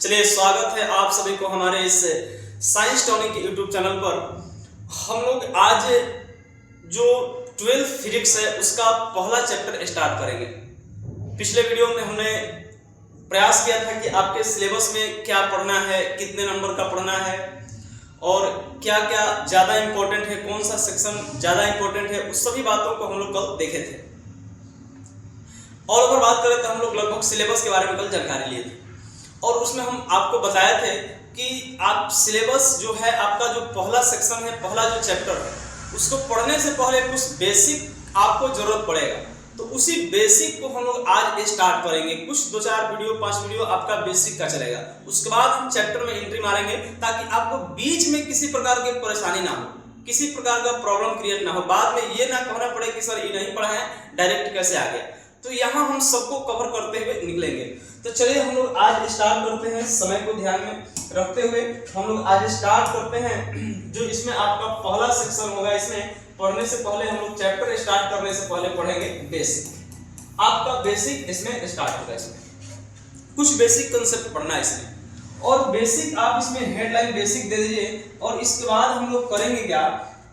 चलिए, स्वागत है आप सभी को हमारे इस साइंस टॉनिक के यूट्यूब चैनल पर। हम लोग आज जो 12th फिजिक्स है उसका पहला चैप्टर स्टार्ट करेंगे। पिछले वीडियो में हमने प्रयास किया था कि आपके सिलेबस में क्या पढ़ना है, कितने नंबर का पढ़ना है और क्या क्या ज़्यादा इम्पोर्टेंट है, कौन सा सेक्शन ज़्यादा इम्पोर्टेंट है, उस सभी बातों को हम लोग कल देखे थे। और अगर बात करें तो हम लोग लगभग सिलेबस के बारे में कल जानकारी लिए थे और उसमें हम आपको बताए थे कि आप सिलेबस जो है, आपका जो पहला सेक्शन है, पहला जो चैप्टर है, उसको पढ़ने से पहले कुछ बेसिक आपको जरूरत पड़ेगा। तो उसी बेसिक को हम लोग आज स्टार्ट करेंगे। कुछ 2-4 वीडियो 5 वीडियो आपका बेसिक का चलेगा, उसके बाद हम चैप्टर में एंट्री मारेंगे ताकि आपको बीच में किसी प्रकार की परेशानी ना हो, किसी प्रकार का प्रॉब्लम क्रिएट ना हो, बाद में ये ना कहना पड़े कि सर ये नहीं पढ़ा है, डायरेक्ट कैसे आ गया। तो यहाँ हम सबको कवर करते हुए निकलेंगे। तो चलिए हम लोग आज स्टार्ट करते हैं। समय को ध्यान में रखते हुए हम लोग आज स्टार्ट करते हैं। जो इसमें आपका पहला सेक्शन होगा, इसमें पढ़ने से पहले हम लोग चैप्टर स्टार्ट करने से पहले पढ़ेंगे बेसिक। आपका बेसिक इसमें स्टार्ट होगा। इसमें कुछ बेसिक कंसेप्ट पढ़ना है इसमें, और बेसिक आप इसमें हेडलाइन बेसिक दे दीजिए। और इसके बाद हम लोग करेंगे क्या,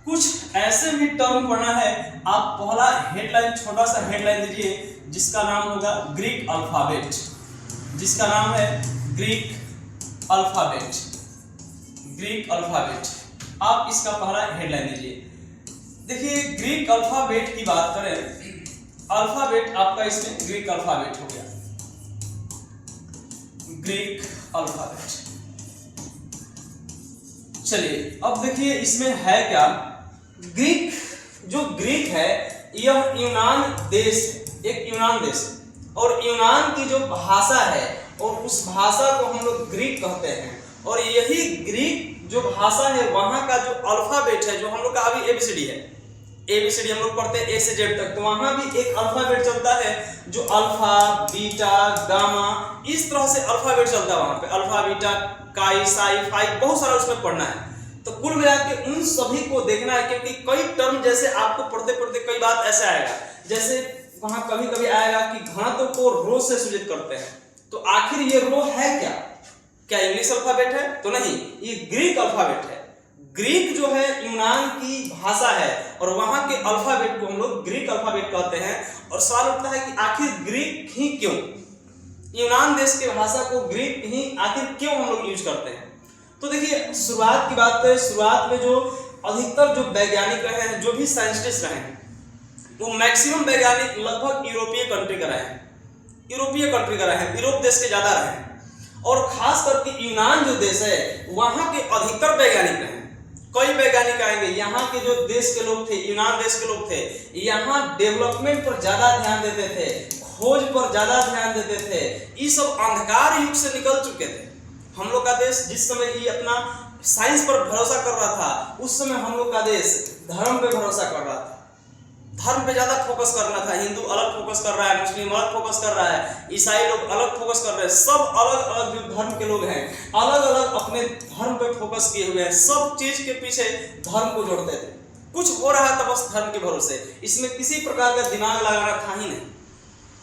कुछ ऐसे भी टर्म पढ़ना है। आप पहला हेडलाइन, छोटा सा हेडलाइन दीजिए जिसका नाम होगा ग्रीक अल्फाबेट, जिसका नाम है ग्रीक अल्फाबेट। ग्रीक अल्फाबेट आप इसका पहला हेडलाइन दीजिए। देखिए, ग्रीक अल्फाबेट की बात करें, अल्फाबेट आपका इसमें ग्रीक अल्फाबेट हो गया, ग्रीक अल्फाबेट। चलिए अब देखिए इसमें है क्या, ग्रीक जो ग्रीक है यह यूनान देश है, एक यूनान देश है, और यूनान की जो भाषा है और उस भाषा को हम लोग ग्रीक कहते हैं। और यही ग्रीक जो भाषा है वहां का जो अल्फाबेट है, जो हम लोग का अभी एबीसीडी है, एबीसीडी हम लोग पढ़ते हैं ए से जेड तक, तो वहां भी एक अल्फाबेट चलता है जो अल्फा बीटा गामा, इस तरह से अल्फाबेट चलता है वहां पे। अल्फा बीटा काई साई फाई बहुत सारा उसमें पढ़ना है। तो कुल मिला के उन सभी को देखना है, क्योंकि कई टर्म जैसे आपको पढ़ते पढ़ते कई बात ऐसा आएगा, जैसे वहां कभी कभी आएगा कि घनत्व को रो से सूचित करते हैं। तो आखिर ये रो है क्या? क्या इंग्लिश अल्फाबेट है? तो नहीं, ये ग्रीक अल्फाबेट है। ग्रीक जो है यूनान की भाषा है और वहां के अल्फाबेट को हम लोग ग्रीक अल्फाबेट कहते हैं। और सवाल उठता है कि आखिर ग्रीक ही क्यों, यूनान देश की भाषा को ग्रीक ही आखिर क्यों हम लोग यूज करते हैं? तो देखिए, शुरुआत की बात करें, शुरुआत में जो अधिकतर जो वैज्ञानिक रहे हैं, जो भी साइंटिस्ट रहे हैं, वो मैक्सिमम वैज्ञानिक लगभग यूरोपीय कंट्री का रहे हैं, यूरोपीय कंट्री का रहे हैं, यूरोप देश के ज्यादा रहे हैं। और खास करके यूनान जो देश है वहां के अधिकतर वैज्ञानिक रहे हैं। कई वैज्ञानिक आएंगे, यहाँ के जो देश के लोग थे, यूनान देश के लोग थे, यहाँ डेवलपमेंट पर ज्यादा ध्यान देते थे, खोज पर ज्यादा ध्यान देते थे। ये सब अंधकार युग से निकल चुके थे। हम लोग का देश जिस समय ये अपना साइंस पर भरोसा कर रहा था, उस समय हम लोग का देश धर्म पे भरोसा कर रहा था, धर्म पे ज्यादा फोकस करना था। हिंदू अलग फोकस कर रहा है, मुस्लिम अलग फोकस कर रहा है, ईसाई लोग अलग फोकस कर रहे हैं, सब अलग अलग जो धर्म के लोग हैं अलग अलग अपने धर्म पे फोकस किए हुए हैं। सब चीज के पीछे धर्म को जोड़ते थे। कुछ हो रहा था बस धर्म के भरोसे, इसमें किसी प्रकार का दिमाग लगाना था ही नहीं,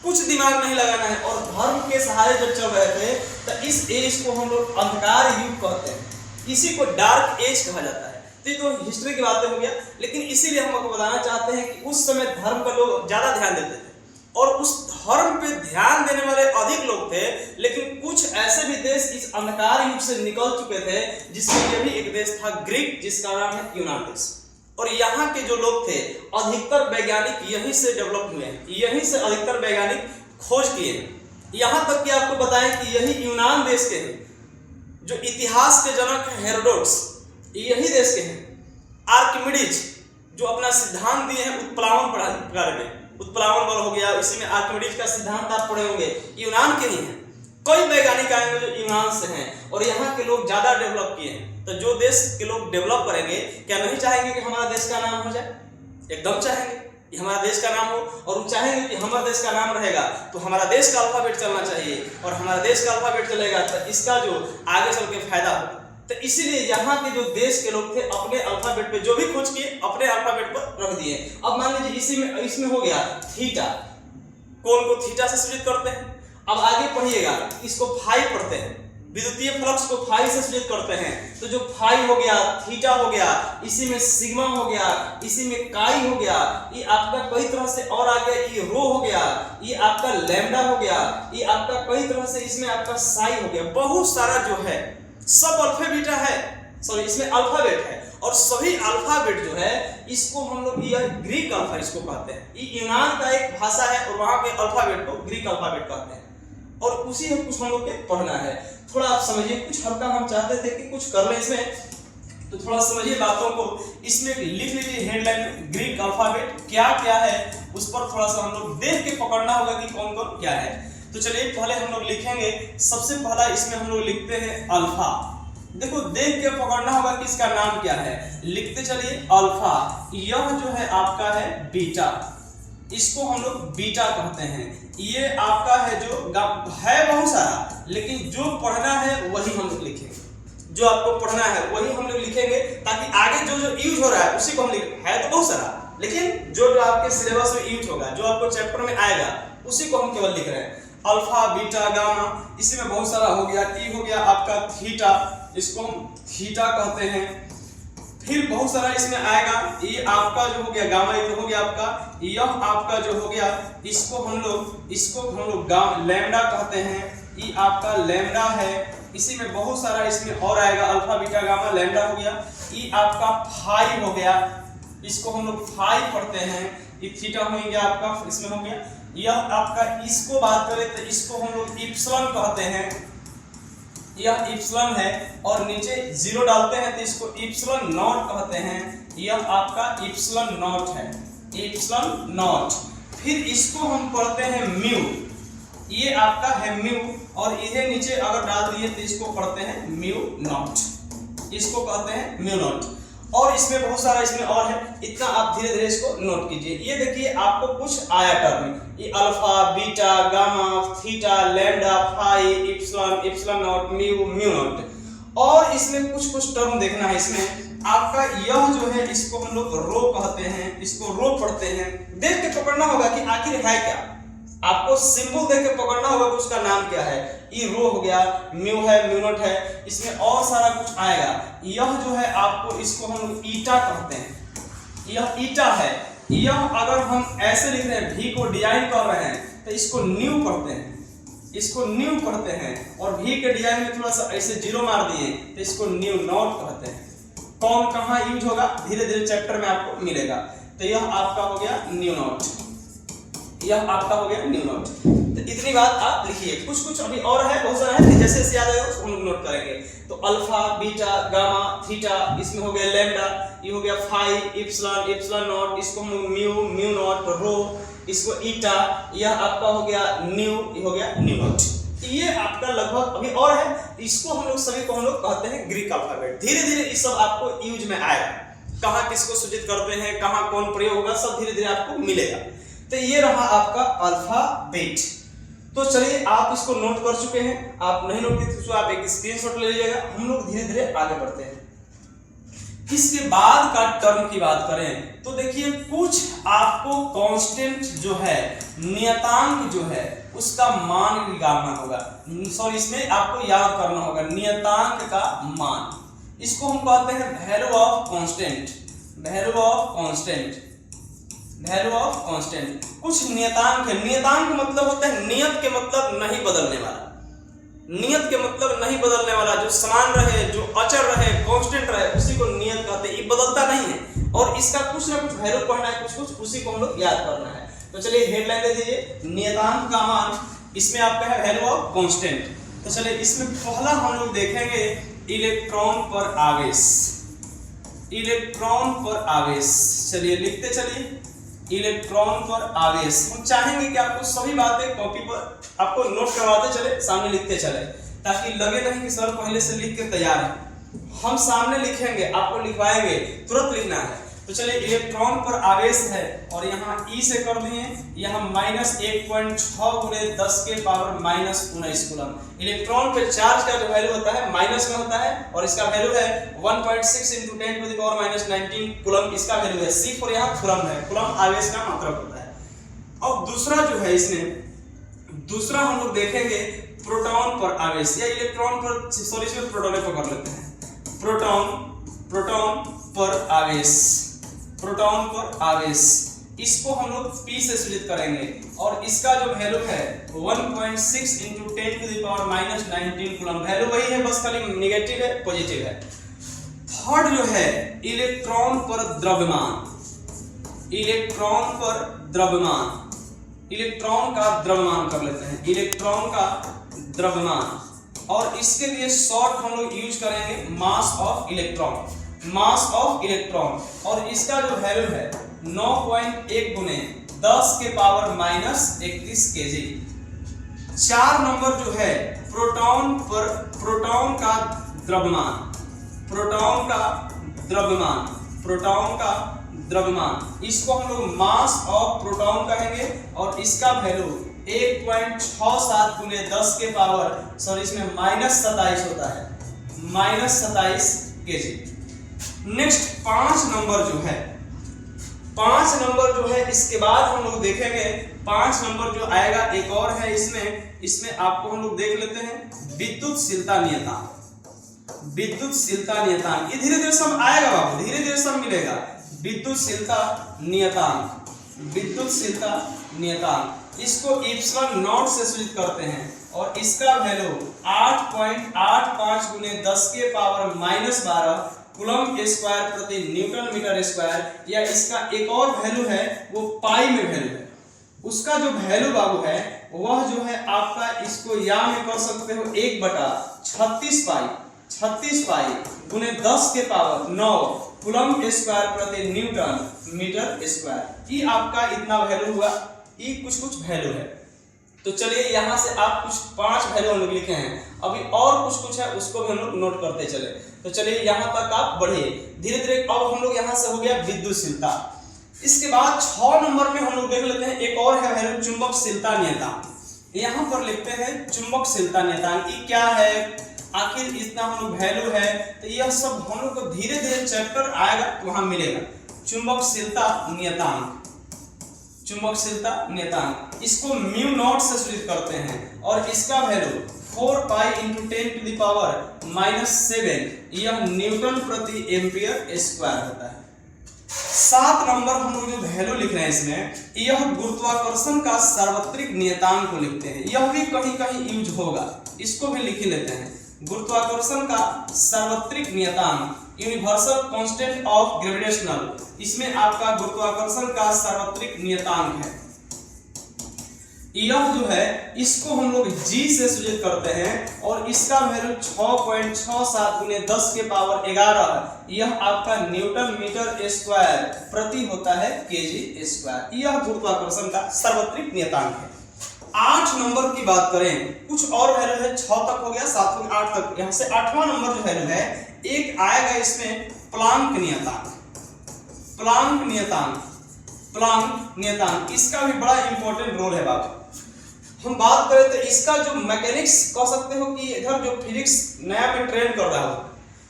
कुछ दिमाग नहीं लगाना है। और धर्म के सहारे जब चल रहे थे तो इस एज को हम लोग अंधकार युग कहते हैं, इसी को डार्क एज कहा जाता है। तो ये तो हिस्ट्री की बातें हो गया, लेकिन इसीलिए हम आपको बताना चाहते हैं कि उस समय धर्म का लोग ज्यादा ध्यान देते थे और उस धर्म पे ध्यान देने वाले अधिक लोग थे। लेकिन कुछ ऐसे भी देश इस अंधकार युग से निकल चुके थे, जिसमें यह भी एक देश था ग्रीक, जिसका नाम है यूनान देश। और यहाँ के जो लोग थे अधिकतर वैज्ञानिक यहीं से डेवलप हुए हैं, यहीं से अधिकतर वैज्ञानिक खोज किए हैं। यहाँ तक कि आपको बताएं कि यही यूनान देश के हैं जो इतिहास के जनक हैं, हेरोडोटस, यही देश के हैं। आर्किमिडीज जो अपना सिद्धांत दिए हैं उत्प्लावन प्रकार में, उत्प्लावन बल हो गया, इसी में आर्किमिडीज का सिद्धांत आप पढ़े होंगे, यूनान के ही हैं। कई वैज्ञानिक आएंगे जो यूनान से हैं और यहाँ के लोग ज्यादा डेवलप किए हैं। तो जो देश के लोग डेवलप करेंगे, क्या नहीं चाहेंगे कि हमारा देश का नाम हो जाए? एकदम चाहेंगे कि हमारा देश का नाम हो, और वो चाहेंगे कि हमारा देश का नाम रहेगा तो हमारा देश का अल्फाबेट चलना चाहिए, और हमारा देश का अल्फाबेट चलेगा तो इसका जो आगे चल के फायदा हो। तो इसीलिए यहाँ के जो देश के लोग थे अपने अल्फाबेट पे जो भी खोज किए अपने अल्फाबेट पर रख दिए। अब मान लीजिए इसमें हो गया थीटा, कौन को थीटा से सूचित करते हैं। अब आगे पढ़िएगा, इसको फाई पढ़ते हैं, विद्युतीय फ्लक्स को फाई से सूचित करते हैं। तो जो फाई हो गया, थीटा हो गया, इसी में सिग्मा हो गया, इसी में काई हो गया, ये आपका कई तरह से और आ गया, ये रो हो गया, ये आपका लैम्डा हो गया, ये आपका कई तरह से इसमें आपका साई हो गया। बहुत सारा जो है सब अल्फा बीटा है, सॉरी इसमें अल्फाबेट है, और सभी अल्फाबेट जो है इसको हम लोग यह ग्रीक अल्फा इसको कहते हैं। ये यूनान का एक भाषा है और वहां के अल्फाबेट को ग्रीक अल्फाबेट कहते हैं, और उसी में कुछ हम लोग के पढ़ना है। थोड़ा आप समझिए, कुछ हल्का हम चाहते थे कि कुछ कर ले इसमें, तो थोड़ा समझिए बातों को। इसमें लिख लीजिए हेडलाइन में ग्रीक अल्फाबेट क्या क्या है, उस पर थोड़ा सा हम लोग देख के पकड़ना होगा कि कौन कौन क्या है। तो चलिए पहले हम लोग लिखेंगे, सबसे पहला इसमें हम लोग लिखते हैं अल्फा। देखो देख के पकड़ना होगा कि इसका नाम क्या है, लिखते चलिए अल्फा। यह जो है आपका है बीटा, इसको हम लोग बीटा कहते हैं। ये आपका है जो है बहुत सारा, लेकिन जो पढ़ना है वही हम लोग लिखेंगे, जो आपको पढ़ना है वही हम लोग लिखेंगे, ताकि आगे जो जो यूज हो रहा है उसी को हम लिख, है तो बहुत सारा, लेकिन जो जो आपके सिलेबस में यूज होगा, जो आपको चैप्टर में आएगा उसी को हम केवल लिख रहे हैं। अल्फा बीटा गामा, इसी में बहुत सारा हो गया। टी हो गया आपका थीटा, इसको हम थीटा कहते हैं। फिर बहुत सारा इसमें आएगा, ये आपका जो हो गया गामा, ये तो हो गया आपका, यह आपका जो हो गया इसको हम लोग लैम्डा कहते हैं। ये आपका लैम्डा है, इसी में बहुत सारा इसमें और आएगा, अल्फा बीटा गामा लैम्डा हो गया। ये आपका फाई हो गया, इसको हम लोग फाई पढ़ते हैं। ये थीटा हो गया आपका, इसमें हो गया। यह आपका, इसको बात करें तो इसको हम लोग इप्सिलॉन कहते हैं, यह इप्सिलॉन है, और नीचे जीरो डालते हैं तो इसको इप्सिलॉन नॉट कहते हैं। यह आपका इप्सिलॉन नॉट है, इप्सिलॉन नॉट। फिर इसको हम पढ़ते हैं म्यू, ये आपका है म्यू, और इधर नीचे अगर डाल दिए तो इसको पढ़ते हैं म्यू नॉट, इसको कहते हैं म्यू नॉट। और इसमें बहुत सारा इसमें और है, इतना आप धीरे धीरे इसको नोट कीजिए। ये देखिए आपको कुछ आया टर्म, ये alpha beta gamma theta lambda phi epsilon epsilon naught mu mu naught, और इसमें कुछ कुछ टर्म देखना है। इसमें आपका यह जो है इसको हम लोग रो कहते हैं, इसको रो पढ़ते हैं। देख के पकड़ना होगा कि आखिर है क्या, आपको सिंबल देख के पकड़ना होगा कि उसका नाम क्या है। ये रो हो गया, म्यू है म्यू नॉट है, इसमें और सारा कुछ आएगा। यह जो है आपको, इसको हम लोग ईटा कहते हैं, यह ईटा है। यह अगर हम ऐसे लिख रहे हैं, भी को डिजाइन कर रहे हैं तो इसको न्यू पढ़ते हैं, इसको न्यू पढ़ते हैं, और भी के डिजाइन में थोड़ा सा ऐसे जीरो मार दिए तो इसको न्यू नॉट कहते हैं। कौन कहाँ यूज होगा धीरे धीरे चैप्टर में आपको मिलेगा। तो यह आपका हो गया न्यू नॉट, यह आपका हो गया न्यू नॉट। तो इतनी बात आप लिखिए, कुछ कुछ अभी और है, बहुत सारा है, जैसे जैसे याद आएगा उसको हम नोट करेंगे। तो अल्फा बीटा गामा थीटा, इसमें हो गया लैम्डा, ये हो गया फाई इप्सिलॉन इप्सिलॉन नॉट, इसको हम म्यू म्यू नॉट रो, इसको ईटा, यह आपका हो गया न्यू, ये हो गया न्यू नॉट। ये आपका लगभग अभी और है, इसको हम लोग सभी को हम लोग कहते हैं ग्रीक अल्फाबेट। धीरे धीरे ये सब आपको यूज में आएगा, कहाँ किसको सूचित करते हैं, कहाँ कौन प्रयोग होगा, सब धीरे धीरे आपको मिलेगा। तो ये रहा आपका अल्फाबेट। तो चलिए आप इसको नोट कर चुके हैं, आप नहीं नोट किए तो आप एक स्क्रीनशॉट ले लीजिएगा। हम लोग धीरे धीरे आगे बढ़ते हैं। इसके बाद का टर्म की बात करें तो देखिए, कुछ आपको कांस्टेंट जो है, नियतांक जो है, उसका मान निकालना होगा। सॉरी, इसमें आपको याद करना होगा नियतांक का मान। इसको हम कहते हैं value of constant, value of constant, value of constant. कुछ नियतांक है, नियतांक मतलब होता है नियत के मतलब नहीं बदलने वाला, नियत के मतलब नहीं बदलने वाला, जो समान रहे, जो अचर रहे, कांस्टेंट रहे, उसी को नियत कहते हैं। ये बदलता नहीं है, और इसका कुछ ना कुछ वैल्यू पढ़ना है, कुछ कुछ उसी को हम लोग याद करना है। तो चलिए हेडलाइन दे दीजिए, नियतांक का मान, इसमें आपका है वैल्यू ऑफ कांस्टेंट। तो चलिए इसमें पहला हम लोग देखेंगे इलेक्ट्रॉन पर आवेश, इलेक्ट्रॉन पर आवेश। चलिए लिखते चलिए, इलेक्ट्रॉन पर आवेश। हम चाहेंगे कि आपको सभी बातें कॉपी पर आपको नोट करवाते चले, सामने लिखते चले, ताकि लगे नहीं कि सर पहले से लिख के तैयार है। हम सामने लिखेंगे, आपको लिखवाएंगे, तुरंत लिखना है। तो चलिए इलेक्ट्रॉन पर आवेश है, और यहाँ ई से कर दिए, यहाँ -1.6 × 10⁻⁻19 कूलम। इलेक्ट्रॉन पे चार्ज का जो वैल्यू होता है माइनस में होता है, और इसका वैल्यू है 1.6 × 10⁻⁻19 कूलम, इसका वैल्यू है। सी फॉर यहाँ कूलम है, कूलम आवेश का मात्रक होता है। और दूसरा जो है, इसमें दूसरा हम लोग देखेंगे प्रोटॉन पर आवेश या इलेक्ट्रॉन पर, सॉरी इसमें प्रोटॉन पर कर लेते हैं। प्रोटॉन पर आवेश, प्रोटॉन पर आवेश, इसको हम लोग P से सूचित करेंगे और इसका जो वैल्यू है 1.6 × 10⁻⁻19 कूलम। वैल्यू वही है, बस खाली नेगेटिव है पॉजिटिव है। थर्ड जो है इलेक्ट्रॉन पर द्रव्यमान, इलेक्ट्रॉन पर द्रव्यमान, इलेक्ट्रॉन का द्रव्यमान कर लेते हैं, इलेक्ट्रॉन का द्रव्यमान। और इसके लिए शॉर्ट हम लोग यूज करेंगे मास of electron, mass of electron. और इसका जो वैल्यू है 9.1 × 10⁻−31 kg। 4 नंबर जो है प्रोटॉन पर, प्रोटॉन का द्रव्यमान, प्रोटॉन का द्रव्यमान, प्रोटॉन का द्रव्यमान, इसको हम लोग मास ऑफ प्रोटॉन कहेंगे और इसका वैल्यू 1.67 × 10⁻, सॉरी इसमें -27 होता है, -27 kg। नेक्स्ट 5 नंबर जो है, 5 नंबर जो है इसके बाद हम लोग देखेंगे 5 नंबर जो आएगा एक और है इसमें आपको हम लोग देख लेते हैं विद्युतशीलता नियतांक। विद्युतशीलता नियतांक ये धीरे धीरे सब आएगा बाबू, धीरे धीरे सब मिलेगा। विद्युतशीलता नियतांक, विद्युतशीलता नियतांक, इसको इप्सिलॉन नॉट से सूचित करते हैं और इसका वैल्यू 8.85 × 10⁻12 कूलम स्क्वायर प्रति न्यूटन मीटर स्क्वायर। या इसका एक और वैल्यू है वो पाई में वैल्यू है, उसका जो वैल्यू बाबू है वह जो है आपका, इसको या में कर सकते हो 1/36 पाई, 36 पाई × 10⁻9 कूलम स्क्वायर प्रति न्यूटन मीटर स्क्वायर। ये आपका इतना वैल्यू हुआ, ये कुछ वैल्यू है। तो चलिए यहाँ से आप कुछ 5 वैल्यू हम लोग लिखे हैं, अभी और कुछ है उसको भी हम लोग नोट करते चले। तो चलिए यहाँ तक आप बढ़िए धीरे धीरे। अब हम लोग यहाँ से हो गया विद्युतशीलता। इसके बाद 6 नंबर में हम लोग देख लेते हैं एक और है वैल्यू चुंबकशीलता नियतांक। यहाँ पर लिखते हैं चुंबकशीलता नियतांक, ये क्या है, आखिर इतना हम लोग वैल्यू है, तो यह सब हम लोग को धीरे धीरे चैप्टर आएगा वहां मिलेगा। चुंबकशीलता नियतांक, चुंबकशीलता नियतांक, इसको म्यू नॉट से सूचित करते हैं और इसका वैल्यू 4 पाई × 10⁻⁻7 यह न्यूटन प्रति एम्पियर स्क्वायर होता है। 7 नंबर हम लोग जो वैल्यू लिख रहे हैं इसमें, यह गुरुत्वाकर्षण का सार्वत्रिक नियतांक को लिखते हैं। यह भी कहीं कहीं यूज होगा, इसको भी लिख लेते हैं। गुरुत्वाकर्षण का सार्वत्रिक नियतांक, यूनिवर्सल कांस्टेंट ऑफ ग्रेविटेशनल, इसमें आपका गुरुत्वाकर्षण का सार्वत्रिक नियतांक है। यह जो है इसको हम लोग G से सूचित करते हैं और इसका वैल्यू 6.67 × 10⁻11 यह आपका न्यूटन मीटर स्क्वायर प्रति होता है kg स्क्वायर। यह गुरुत्वाकर्षण का सार्वत्रिक नियतांक है। 8 नंबर की बात करें, कुछ और वैल्यू है, 6 तक हो गया, 7 से 8 तक। यहाँ से 8वां नंबर जो वैल्यू है एक आएगा इसमें प्लांक नियतांक, प्लांक नियतांक, प्लांक नियतांक, इसका भी बड़ा इंपॉर्टेंट रोल है बाबू। हम बात करें तो इसका जो मैकेनिक्स कह सकते हो कि इधर जो फिजिक्स नया में ट्रेंड कर रहा हो,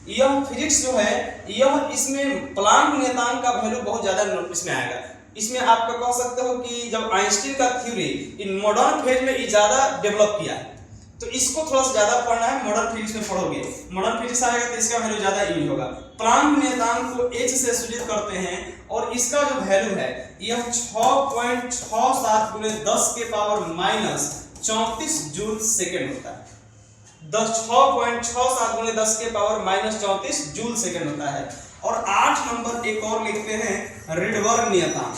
यह फिजिक्स जो है यह इसमें प्लांक नियतांक का वैल्यू बहुत ज्यादा इसमें आएगा। इसमें आपका कह सकते हो कि जब आइंस्टीन का थ्योरी इन मॉडर्न फेज में ज्यादा डेवलप किया है, तो इसको थोड़ा सा ज्यादा पढ़ना है। मॉडर्न फिजिक्स में पढ़ोगे, मॉडर्न फिजिक्स आएगा तो इसका वैल्यू ज्यादा यूज होगा। प्लांक नियतांक को H से सूचित करते हैं और इसका जो वैल्यू है यह 6.67 × 10⁻34 जूल सेकंड होता है। 6.67 × 10⁻34 जूल सेकंड होता है। और 8 नंबर एक और लिखते हैं रिडबर्ग नियतांक।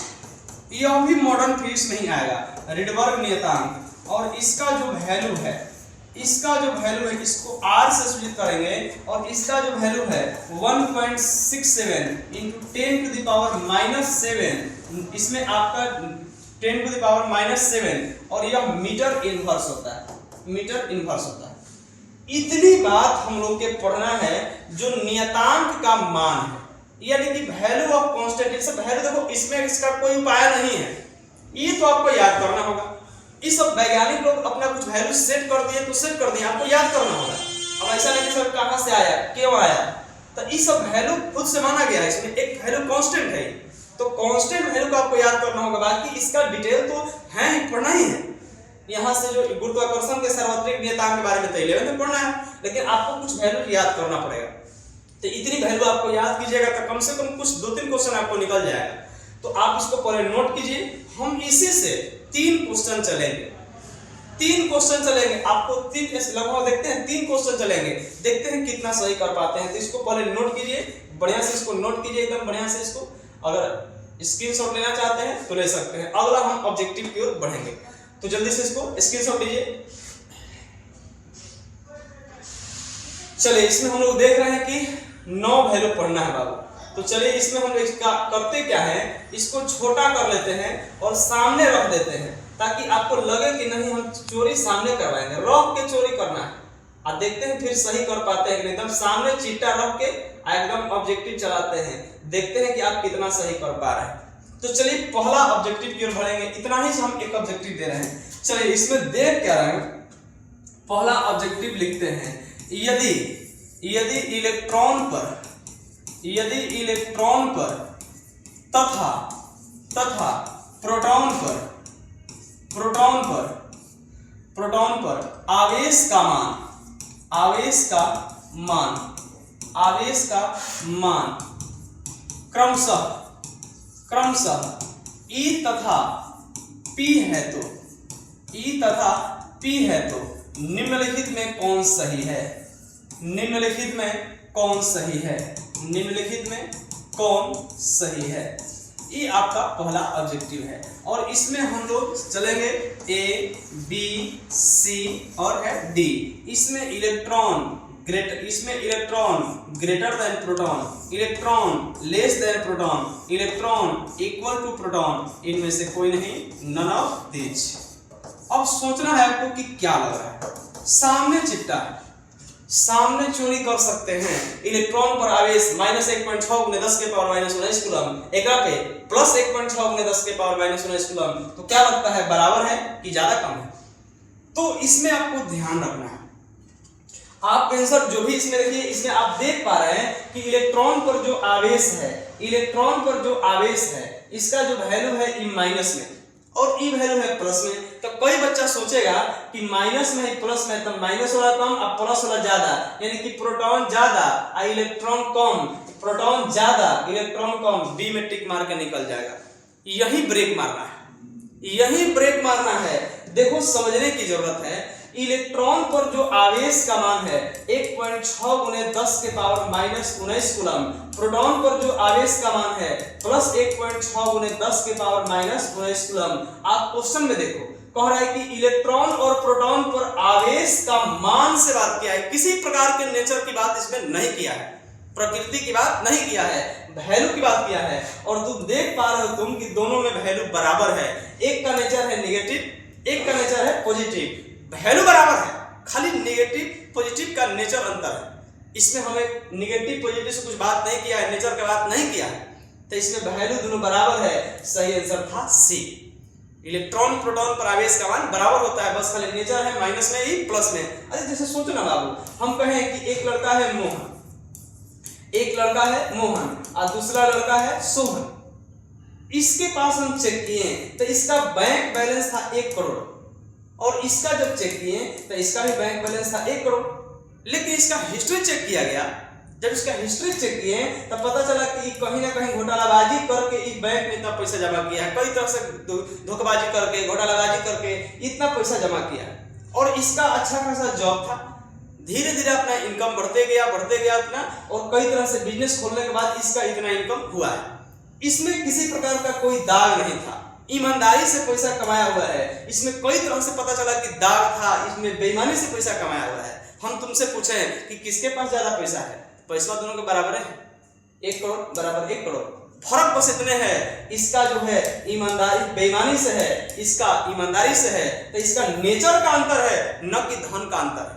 यह भी मॉडर्न फिजिक्स में ही आएगा, रिडबर्ग नियतांक। और इसका जो वैल्यू है, इसका जो वैल्यू है इसको R से सूचित करेंगे और इसका जो वैल्यू है 1.67 × 10⁻⁷, इसमें आपका 10⁻⁷ और यह मीटर इनवर्स होता है, मीटर इनवर्स होता है। इतनी बात हम लोग के पढ़ना है जो नियतांक का मान है, यानी कि वैल्यू ऑफ कांस्टेंट। सब वैल्यू देखो, इसमें इसका कोई उपाय नहीं है, ये तो आपको याद करना होगा। इस सब वैज्ञानिक लोग अपना कुछ वैल्यू सेट कर दिए तो सेट कर दिए, आपको याद करना होगा। अब ऐसा नहीं सर कहां से आया, क्यों आया, तो ये सब वैल्यू खुद से माना गया है। इसमें एक वैल्यू कांस्टेंट है, तो कांस्टेंट वैल्यू को आपको याद करना होगा। बाकी इसका डिटेल तो है ही, पढ़ना ही है। यहाँ से जो गुरुत्वाकर्षण के सार्वत्रिक नियतांक के बारे में 11th में पढ़ना है, लेकिन आपको कुछ वैल्यू याद करना पड़ेगा। तो इतनी वैल्यू आपको याद कीजिएगा तो कम से कम कुछ 2-3 क्वेश्चन आपको निकल जाएगा। तो आप इसको पहले नोट कीजिए। हम इसी से 3 क्वेश्चन चलेंगे, 3 क्वेश्चन चलेंगे। आपको 3 लगभग देखते हैं 3 क्वेश्चन चलेंगे, देखते हैं कितना सही कर पाते हैं। तो इसको पहले नोट कीजिए, बढ़िया से इसको नोट कीजिए, एकदम बढ़िया से इसको। अगर स्क्रीनशॉट लेना चाहते हैं तो ले सकते हैं। अगला हम ऑब्जेक्टिव की ओर बढ़ेंगे, तो जल्दी से इसको स्क्रीनशॉट लीजिए। चलिए इसमें हम लोग देख रहे हैं कि 9 वैल्यू पढ़ना है बाबू। तो चलिए इसमें हम इसका करते क्या है, इसको छोटा कर लेते हैं और सामने रख देते हैं, ताकि आपको लगे कि नहीं हम चोरी सामने करवाएंगे, रख के चोरी करना है। और देखते हैं फिर सही कर पाते हैं कि एकदम सामने चिट्टा रख के एकदम ऑब्जेक्टिव चलाते हैं, देखते हैं कि आप कितना सही कर पा रहे हैं। तो चलिए पहला ऑब्जेक्टिव की ओर बढ़ेंगे। इतना ही हम एक ऑब्जेक्टिव दे रहे हैं। चलिए इसमें देख क्या रहे हैं, पहला ऑब्जेक्टिव लिखते हैं, यदि इलेक्ट्रॉन पर तथा प्रोटॉन पर आवेश का मान क्रमशः E तथा P है तो निम्नलिखित में कौन सही है? निम्नलिखित में कौन सही है? ये आपका पहला ऑब्जेक्टिव है। और इसमें हम लोग चलेंगे A, B, C और है D। इसमें electron greater than proton, electron less than proton, electron equal to proton, इनमें से कोई नहीं, नन ऑफ दिस। अब सोचना है आपको कि क्या लग रहा है। सामने चिट्टा है, सामने चोरी कर सकते हैं। इलेक्ट्रॉन पर आवेश -1.6 × 10⁻⁻19 कूलम, एक पे +1.6 × 10⁻⁻19 कूलम। तो क्या लगता है, बराबर है कि ज्यादा कम है? तो इसमें आपको ध्यान रखना है। आप आंसर जो भी इसमें देखिए, इसमें आप देख पा रहे हैं कि इलेक्ट्रॉन पर जो आवेश है, इसका जो वैल्यू है ई माइनस में और ई वैल्यू है प्लस में। तो कोई बच्चा सोचेगा कि माइनस में है प्लस में, तो माइनस वाला कम और प्लस वाला ज्यादा, यानी कि प्रोटॉन ज्यादा और इलेक्ट्रॉन कम, प्रोटॉन ज्यादा इलेक्ट्रॉन कम, बी में टिक मार के निकल जाएगा। यही ब्रेक मारना है, देखो समझने की जरूरत है। इलेक्ट्रॉन पर जो आवेश का मान है 1.6 × 10⁻⁻19 कूलम, प्रोटॉन पर जो आवेश का मान है +1.6 × 10⁻⁻19 कूलम। आप क्वेश्चन में देखो, कह रहा है कि इलेक्ट्रॉन और प्रोटॉन पर आवेश का मान से बात किया है, किसी प्रकार के नेचर की बात इसमें नहीं किया है, प्रकृति की बात नहीं किया है, वैल्यू की बात किया है। और तुम देख पा रहे हो तुम कि दोनों में वैल्यू बराबर है। एक का नेचर है नेगेटिव, एक का नेचर है पॉजिटिव। वैल्यू बराबर है, खाली नेगेटिव पॉजिटिव का नेचर अंतर है। इसमें हमें नेगेटिव पॉजिटिव से कुछ बात नहीं किया है, नेचर का बात नहीं किया है, तो इसमें वैल्यू दोनों बराबर है। सही आंसर था सी। इलेक्ट्रॉन प्रोटॉन पर आवेश का मान बराबर होता है, बस खाली नेचर है माइनस में ही प्लस में। अरे जैसे सोचो ना बाबू, हम कहें कि एक लड़का है मोहन और दूसरा लड़का है सोहन। इसके पास हम चेक किए तो इसका बैंक बैलेंस था 1 करोड़, और इसका जब चेक किए तो इसका भी बैंक बैलेंस था 1 करोड़। लेकिन इसका हिस्ट्री चेक किया गया, जब इसका हिस्ट्री चेक किए तब पता चला कि कहीं ना कहीं घोटालाबाजी करके इस बैंक में इतना पैसा जमा किया है, कई तरह से धोखेबाजी करके घोटालाबाजी करके इतना पैसा जमा किया है। और इसका अच्छा खासा जॉब था, धीरे धीरे अपना इनकम बढ़ते गया अपना, और कई तरह से बिजनेस खोलने के बाद इसका इतना इनकम हुआ है। इसमें किसी प्रकार का कोई दाग नहीं था, ईमानदारी से पैसा कमाया हुआ है। इसमें कई तरह से पता चला कि दाग था, इसमें बेईमानी से पैसा कमाया हुआ है। हम तुमसे पूछे कि किसके पास ज्यादा पैसा है, पैसा दोनों के बराबर है, 1 करोड़ बराबर 1 करोड़। फर्क बस इतने है, इसका जो है ईमानदारी बेईमानी से है, इसका ईमानदारी से है, तो इसका नेचर का अंतर है, न कि धन का अंतर है।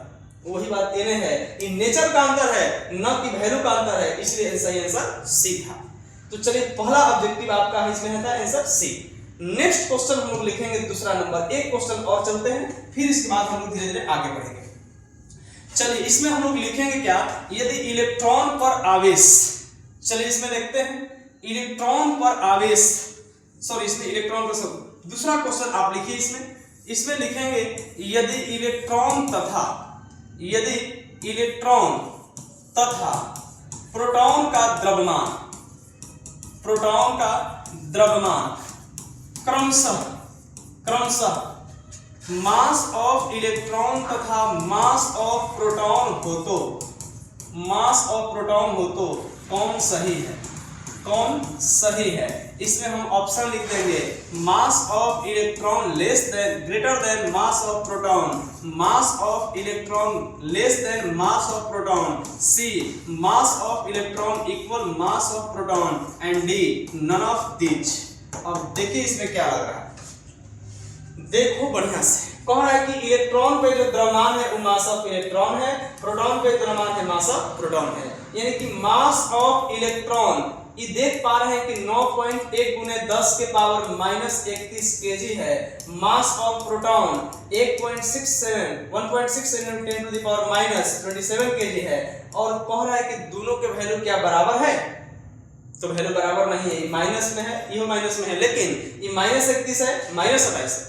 वही बात कहने है कि नेचर का अंतर है, न कि वैल्यू का अंतर है, इसलिए सही आंसर सी था। तो चलिए पहला ऑब्जेक्टिव आपका इसमें था आंसर सी। नेक्स्ट क्वेश्चन हम लोग लिखेंगे दूसरा नंबर, एक क्वेश्चन और चलते हैं, फिर इसके बाद हम लोग धीरे धीरे आगे बढ़ेंगे। चलिए इसमें हम लोग लिखेंगे क्या, यदि इलेक्ट्रॉन पर आवेश, चलिए इसमें देखते हैं इलेक्ट्रॉन पर आवेश, सॉरी इसमें इलेक्ट्रॉन पर दूसरा क्वेश्चन आप लिखिए इसमें, इसमें लिखेंगे यदि इलेक्ट्रॉन तथा प्रोटॉन का द्रव्यमान क्रमशः मास ऑफ इलेक्ट्रॉन तथा मास ऑफ प्रोटॉन हो तो कौन सही है? इसमें हम ऑप्शन लिख देंगे mass of electron greater than mass of proton, mass of electron less than mass of proton, C mass of electron equal mass of proton, and D none of these. अब देखिए इसमें क्या लग रहा है, देखो बढ़िया से। कह रहा है कि इलेक्ट्रॉन पे जो द्रव्यमान है वो मास ऑफ इलेक्ट्रॉन है, प्रोटॉन पे द्रव्यमान है मास ऑफ प्रोटॉन है। यानी कि मास ऑफ इलेक्ट्रॉन ये देख पा रहे हैं कि 9.1 गुने 10 के पावर माइनस 31 केजी है। Mass of proton 1.67 × 10 to the power minus 27 kg है। और कह रहा है कि दोनों के वैल्यू क्या बराबर है? तो वैल्यू बराबर नहीं है, ये माइनस में है, ये माइनस में है, लेकिन ये माइनस 31 है, माइनस 27 है।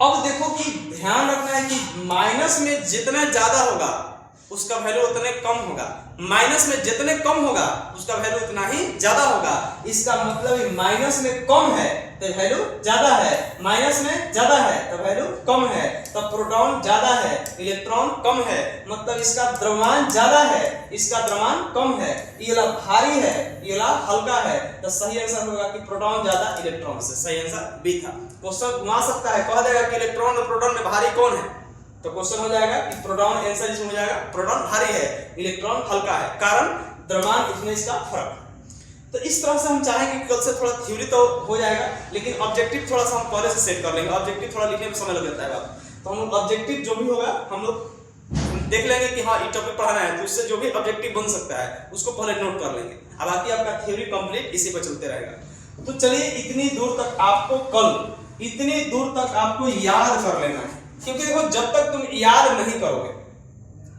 अब देखो कि ध्यान रखना है कि माइनस में जितना ज्यादा होगा उसका वैल्यू उतने कम होगा, माइनस में जितने कम होगा उसका वैल्यू उतना ही ज्यादा होगा। इसका मतलब माइनस में कम है तो वैल्यू ज्यादा है, माइनस में ज्यादा है तो वैल्यू कम है। तो प्रोटॉन ज्यादा है, इलेक्ट्रॉन कम है, मतलब इसका द्रव्यमान ज्यादा है, इसका द्रव्यमान कम है। ये वाला भारी है, ये वाला हल्का है। तो सही आंसर होगा कि प्रोटॉन ज्यादा इलेक्ट्रॉन से। सही आंसर बी था। क्वेश्चन घुमा सकता है, कह देगा कि इलेक्ट्रॉन और प्रोटॉन में भारी कौन है, तो क्वेश्चन हो जाएगा कि प्रोटॉन आंसर इसमें हो जाएगा प्रोटॉन भारी है, इलेक्ट्रॉन हल्का है, कारण द्रव्यमान इसमें इसका फर्क। तो इस तरह से हम चाहेंगे कि कल से थोड़ा थ्योरी तो हो जाएगा, लेकिन ऑब्जेक्टिव थोड़ा सा हम पहले से सेट कर लेंगे। ऑब्जेक्टिव थोड़ा लिखने में समय लग जाता है बात, तो हम लोग ऑब्जेक्टिव जो भी होगा हम लोग देख लेंगे कि हाँ ये टॉपिक पढ़ाना है, तो उससे जो भी ऑब्जेक्टिव बन सकता है उसको पहले नोट कर लेंगे। अब बाकी आपका थ्योरी कंप्लीट इसी पर चलते रहेगा। तो चलिए इतनी दूर तक आपको याद कर लेना है, क्योंकि देखो जब तक तुम याद नहीं करोगे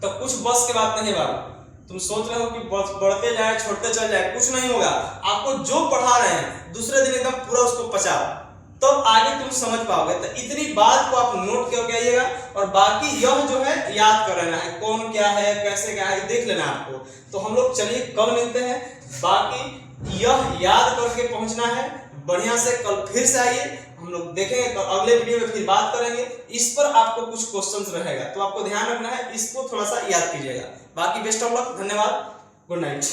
तो कुछ बस के बात नहीं बात। तुम सोच रहे हो कि बस बढ़ते जाए छोड़ते चल जाए, कुछ नहीं होगा। आपको जो पढ़ा रहे हैं दूसरे दिन एकदम पूरा उसको पचाओ, तब तो आगे तुम समझ पाओगे। तो इतनी बात को आप नोट करके आइएगा, और बाकी यह जो है याद कर लेना है, कौन क्या है कैसे क्या है देख लेना आपको। तो हम लोग चलिए कल मिलते हैं, बाकी यह याद करके पहुंचना है बढ़िया से। कल फिर से आइए, हम लोग देखेंगे तो अगले वीडियो में फिर बात करेंगे। इस पर आपको कुछ क्वेश्चंस रहेगा तो आपको ध्यान रखना है, इसको थोड़ा सा याद कीजिएगा। बाकी बेस्ट ऑफ लक, धन्यवाद, गुड नाइट।